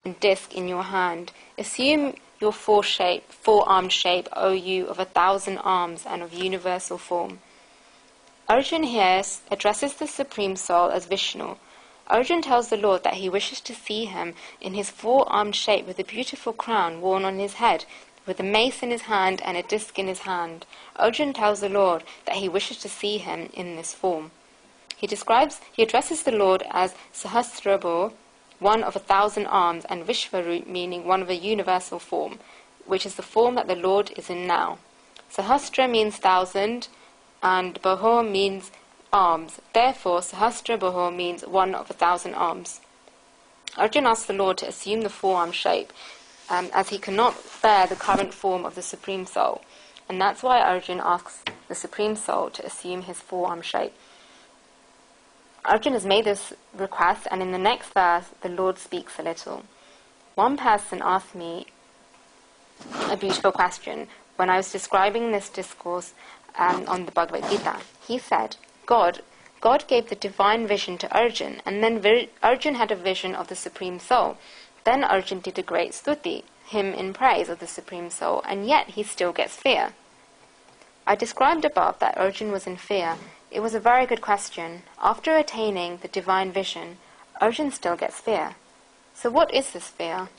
and disc in your hand. Assume your four-armed shape, O you of 1,000 arms and of universal form. Arjuna here addresses the Supreme Soul as Vishnu. Arjuna tells the Lord that he wishes to see him in his four-armed shape with a beautiful crown worn on his head, with a mace in his hand and a disc in his hand. Arjuna tells the Lord that he wishes to see him in this form. He addresses the Lord as Sahasrabhu, one of 1,000 arms, and Vishvaroop, meaning one of a universal form, which is the form that the Lord is in now. Sahasra means 1,000, and Baho means arms. Therefore, Sahasra Baho means one of 1,000 arms. Arjuna asks the Lord to assume the four-arm shape, as he cannot bear the current form of the Supreme Soul. And that's why Arjuna asks the Supreme Soul to assume his four-arm shape. Arjuna has made this request, and in the next verse, the Lord speaks a little. One person asked me a beautiful question when I was describing this discourse on the Bhagavad Gita. He said, God gave the divine vision to Arjuna, and then Arjuna had a vision of the Supreme Soul. Then Arjuna did a great stuti, hymn in praise of the Supreme Soul, and yet he still gets fear. I described above that Arjuna was in fear. It was a very good question. After attaining the divine vision, Arjuna still gets fear. So what is this fear?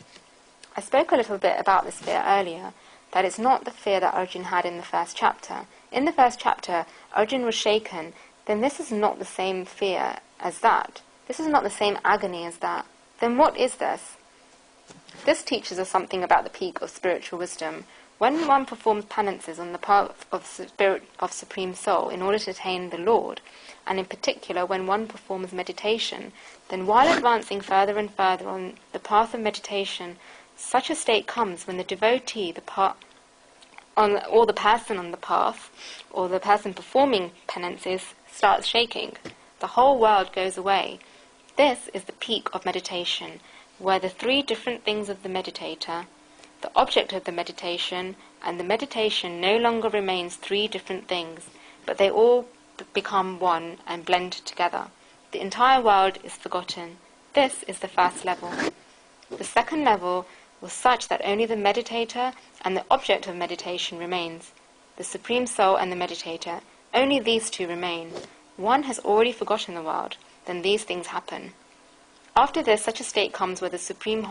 I spoke a little bit about this fear earlier, that it's not the fear that Arjuna had in the first chapter. In the first chapter, Arjuna was shaken. Then this is not the same fear as that. This is not the same agony as that. Then what is this? This teaches us something about the peak of spiritual wisdom. When one performs penances on the path of Supreme Soul in order to attain the Lord, and in particular when one performs meditation, then while advancing further and further on the path of meditation, such a state comes when the devotee, the person on the path, or the person performing penances, starts shaking. The whole world goes away. This is the peak of meditation, where the three different things of the meditator, the object of the meditation, and the meditation no longer remains three different things, but they all become one and blend together. The entire world is forgotten. This is the first level. The second level was such that only the meditator and the object of meditation remains. The Supreme Soul and the meditator, only these two remain. One has already forgotten the world, then these things happen. After this, such a state comes where the Supreme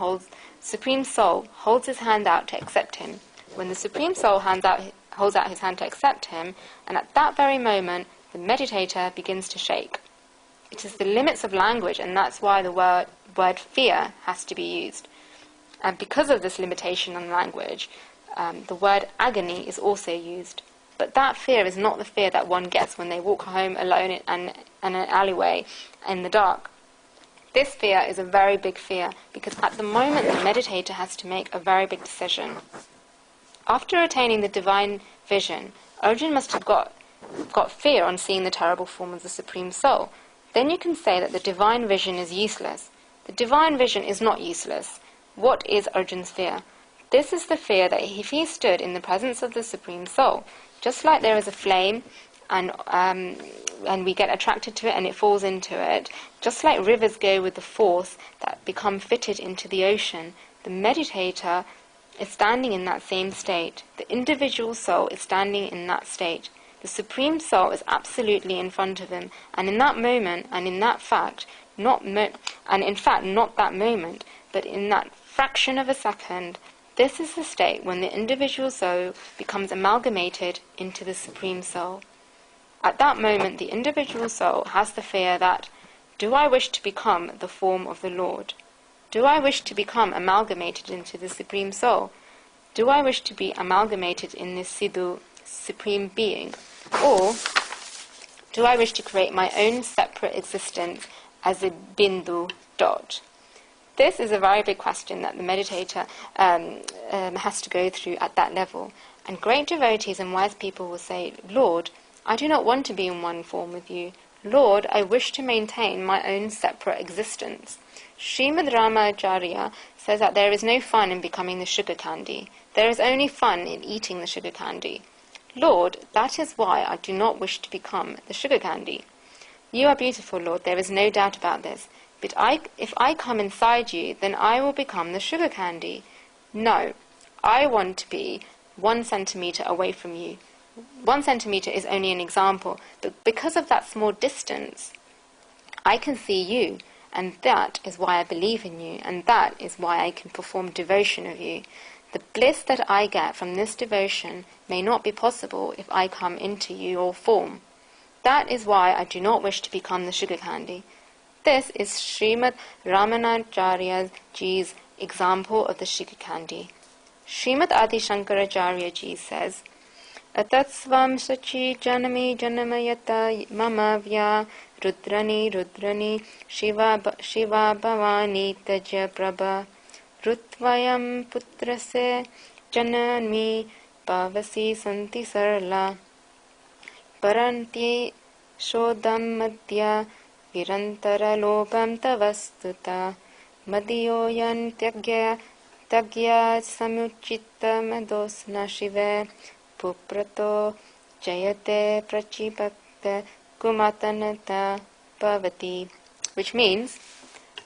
Soul holds his hand out to accept him. When the Supreme Soul holds out his hand to accept him, and at that very moment, the meditator begins to shake. It is the limits of language, and that's why the word fear has to be used. And because of this limitation on language, the word agony is also used. But that fear is not the fear that one gets when they walk home alone in an alleyway in the dark. This fear is a very big fear, because at the moment the meditator has to make a very big decision. After attaining the divine vision, Arjuna must have got fear on seeing the terrible form of the Supreme Soul. Then you can say that the divine vision is useless. The divine vision is not useless. What is Arjuna's fear? This is the fear that if he stood in the presence of the Supreme Soul, just like there is a flame, and we get attracted to it and it falls into it, just like rivers go with the force that become fitted into the ocean, the meditator is standing in that same state. The individual soul is standing in that state. The Supreme Soul is absolutely in front of him, and in that moment, and in that fact, not that moment, but in that fraction of a second, this is the state when the individual soul becomes amalgamated into the Supreme Soul. At that moment, the individual soul has the fear that, do I wish to become the form of the Lord? Do I wish to become amalgamated into the Supreme Soul? Do I wish to be amalgamated in this Sidhu, Supreme Being? Or do I wish to create my own separate existence as a bindu dot? This is a very big question that the meditator has to go through at that level. And great devotees and wise people will say, Lord, I do not want to be in one form with you. Lord, I wish to maintain my own separate existence. Srimad Ramacharya says that there is no fun in becoming the sugar candy. There is only fun in eating the sugar candy. Lord, that is why I do not wish to become the sugar candy. You are beautiful, Lord, there is no doubt about this. But if I come inside you, then I will become the sugar candy. No, I want to be 1 centimeter away from you. 1 centimeter is only an example, but because of that small distance, I can see you, and that is why I believe in you, and that is why I can perform devotion of you. The bliss that I get from this devotion may not be possible if I come into your form. That is why I do not wish to become the sugar candy. This is Srimad Ramanacharya Ji's example of the sugar candy. Srimad Adi Shankaracharya Ji says, Atatsvam sachi janami janamayata mama vya rudrani rudrani shiva bhavani taja prabha rutvayam putrase janami bhavasi santi sarla paranti shodam madhya virantara lobam tavastuta madhyoyan tyagya samuchitta madosna shive puprato jayate prachipakta kumatanata bhavati, which means,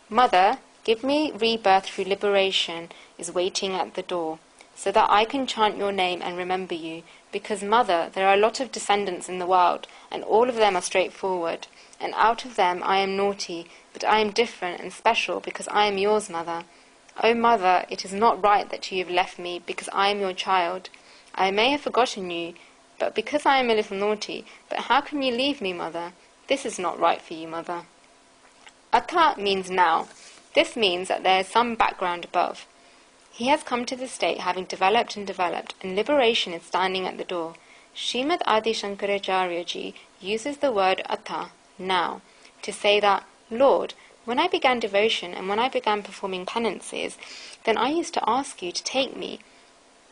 Mother, give me rebirth through liberation is waiting at the door, so that I can chant your name and remember you, because, Mother, there are a lot of descendants in the world, and all of them are straightforward, and out of them I am naughty, but I am different and special because I am yours, Mother. O Mother, it is not right that you have left me because I am your child. I may have forgotten you, but because I am a little naughty, but how can you leave me, Mother? This is not right for you, Mother. Atha means now. This means that there is some background above. He has come to the state having developed, and liberation is standing at the door. Srimad Adi Shankaracharya Ji uses the word Atha, now, to say that, Lord, when I began devotion and when I began performing penances, then I used to ask you to take me,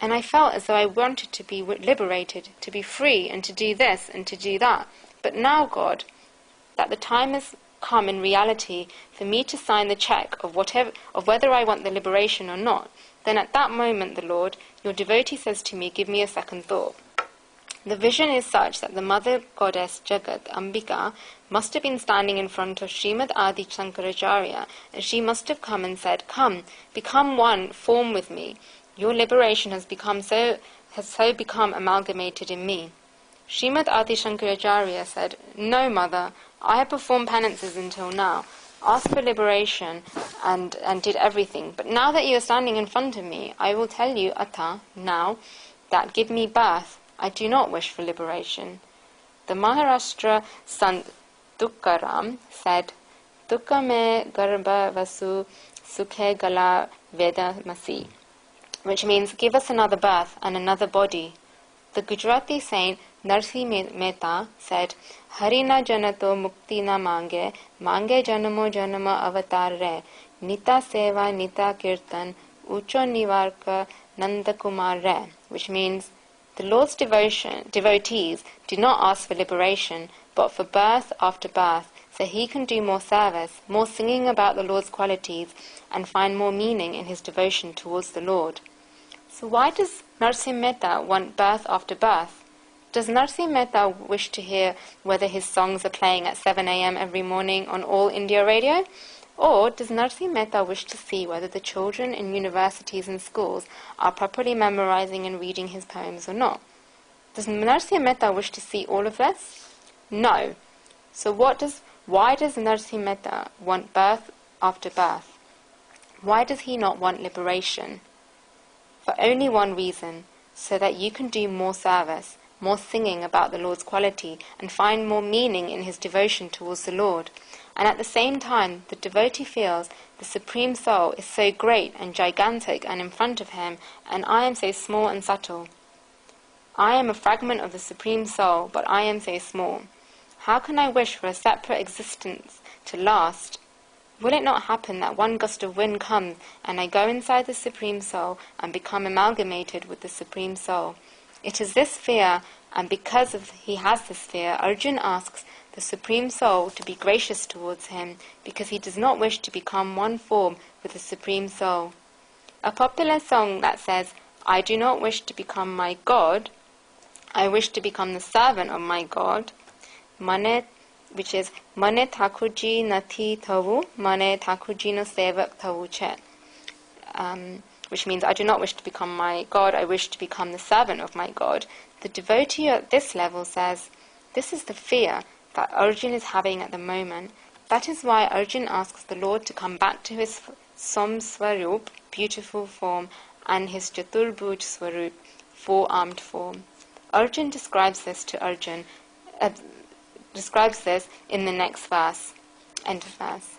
and I felt as though I wanted to be liberated, to be free, and to do this and to do that. But now, God, that the time has come in reality for me to sign the check of whether I want the liberation or not, then at that moment, the Lord, your devotee says to me, give me a second thought. The vision is such that the mother goddess Jagat, Ambika, must have been standing in front of Srimad Adi Shankaracharya, and she must have come and said, come, become one, form with me. Your liberation has so become amalgamated in me. Srimad Adi Shankaracharya said, no, Mother, I have performed penances until now, asked for liberation, and did everything. But now that you are standing in front of me, I will tell you, Atha, now, that give me birth. I do not wish for liberation. The Maharashtra Sant Tukaram said, Tukka me garbha vasu sukhe gala vedamasi, which means, give us another birth and another body. The Gujarati saint Narsi Mehta said, Harina janato mukti na mange janamo janama avatar re, nita seva nita kirtan, ucho nivarka nandakumar re, which means, the Lord's devotees do not ask for liberation, but for birth after birth, so he can do more service, more singing about the Lord's qualities, and find more meaning in his devotion towards the Lord. So why does Narsi Mehta want birth after birth? Does Narsi Mehta wish to hear whether his songs are playing at 7 a.m. every morning on All India Radio? Or does Narsi Mehta wish to see whether the children in universities and schools are properly memorizing and reading his poems or not? Does Narsi Mehta wish to see all of this? No. So why does Narsi Mehta want birth after birth? Why does he not want liberation? For only one reason, so that you can do more service, more singing about the Lord's quality, and find more meaning in his devotion towards the Lord. And at the same time, the devotee feels the Supreme Soul is so great and gigantic and in front of him, and I am so small and subtle. I am a fragment of the Supreme Soul, but I am so small. How can I wish for a separate existence to last? Will it not happen that one gust of wind comes and I go inside the Supreme Soul and become amalgamated with the Supreme Soul? It is this fear, and because he has this fear, Arjun asks the Supreme Soul to be gracious towards him, because he does not wish to become one form with the Supreme Soul. A popular song that says, I do not wish to become my God, I wish to become the servant of my God, Mane which is Mane Thakurji Nathi Thavu, Mane Thakurji no Sevak Thavu Che. Which means, I do not wish to become my God, I wish to become the servant of my God. The devotee at this level says, this is the fear that Arjun is having at the moment. That is why Arjun asks the Lord to come back to his Samsvarup, beautiful form, and his Chaturbhuj Swarup, four-armed form. Arjun describes this in the next verse. End of verse.